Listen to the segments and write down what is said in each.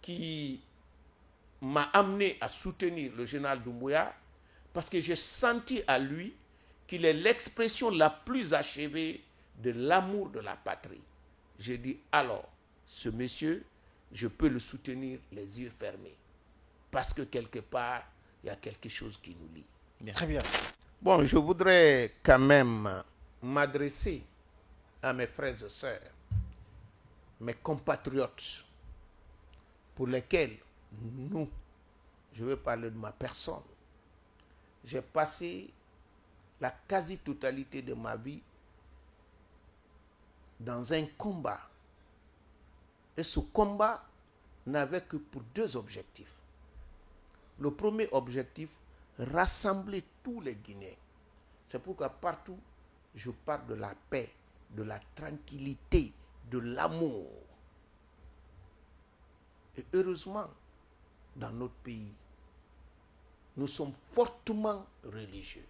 qui m'a amené à soutenir le général Doumbouya parce que j'ai senti à lui qu'il est l'expression la plus achevée de l'amour de la patrie. J'ai dit, alors, ce monsieur, je peux le soutenir les yeux fermés. Parce que quelque part, il y a quelque chose qui nous lie. Bien. Très bien. Bon, je voudrais quand même m'adresser à mes frères et sœurs, mes compatriotes, pour lesquels nous, je veux parler de ma personne, j'ai passé la quasi-totalité de ma vie dans un combat. Et ce combat n'avait que pour deux objectifs. Le premier objectif, rassembler tous les Guinéens. C'est pourquoi partout, je parle de la paix, de la tranquillité, de l'amour. Et heureusement, dans notre pays, nous sommes fortement religieux.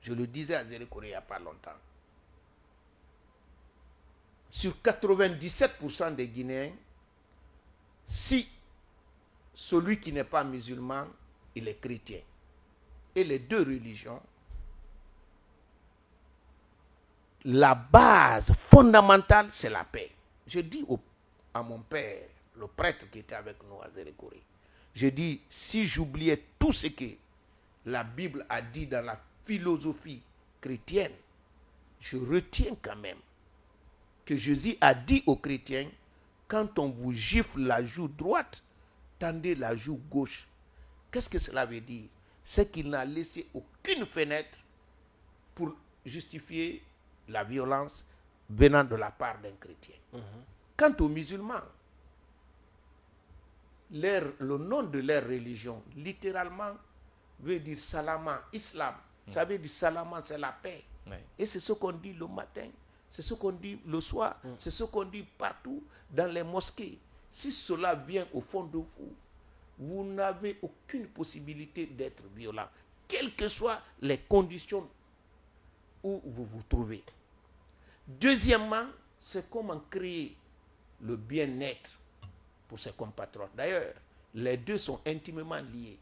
Je le disais à Zélékoré il n'y a pas longtemps. Sur 97% des Guinéens, si celui qui n'est pas musulman, il est chrétien. Et les deux religions, la base fondamentale, c'est la paix. Je dis à mon père, le prêtre qui était avec nous à Zélékoré, je dis, si j'oubliais tout ce que la Bible a dit dans la philosophie chrétienne, je retiens quand même que Jésus a dit aux chrétiens, quand on vous gifle la joue droite, tendez la joue gauche. Qu'est-ce que cela veut dire? C'est qu'il n'a laissé aucune fenêtre pour justifier la violence venant de la part d'un chrétien. Quant aux musulmans, le nom de leur religion, littéralement, veut dire salama, islam. Ça veut dire salama, c'est la paix. Et c'est ce qu'on dit le matin, c'est ce qu'on dit le soir, c'est ce qu'on dit partout dans les mosquées. Si cela vient au fond de vous, vous n'avez aucune possibilité d'être violent, quelles que soient les conditions où vous vous trouvez. Deuxièmement, c'est comment créer le bien-être pour ses compatriotes. D'ailleurs, les deux sont intimement liés.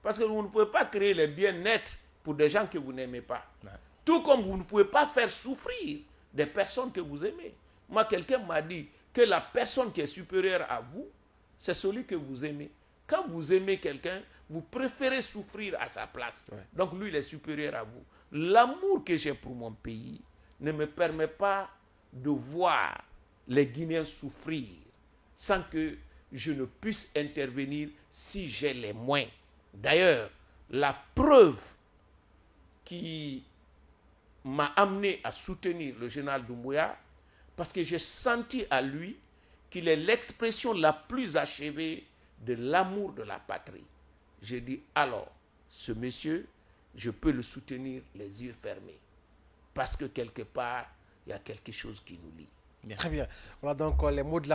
Parce que vous ne pouvez pas créer le bien-être pour des gens que vous n'aimez pas. Ouais. Tout comme vous ne pouvez pas faire souffrir des personnes que vous aimez. Moi, quelqu'un m'a dit que la personne qui est supérieure à vous, c'est celui que vous aimez. Quand vous aimez quelqu'un, vous préférez souffrir à sa place. Ouais. Donc lui, il est supérieur à vous. L'amour que j'ai pour mon pays ne me permet pas de voir les Guinéens souffrir sans que je ne puisse intervenir si j'ai les moyens. D'ailleurs, la preuve qui m'a amené à soutenir le général Doumbouya, parce que j'ai senti à lui qu'il est l'expression la plus achevée de l'amour de la patrie. J'ai dit, alors, ce monsieur, je peux le soutenir les yeux fermés. Parce que quelque part, il y a quelque chose qui nous lie. Bien. Très bien. Voilà donc les mots de la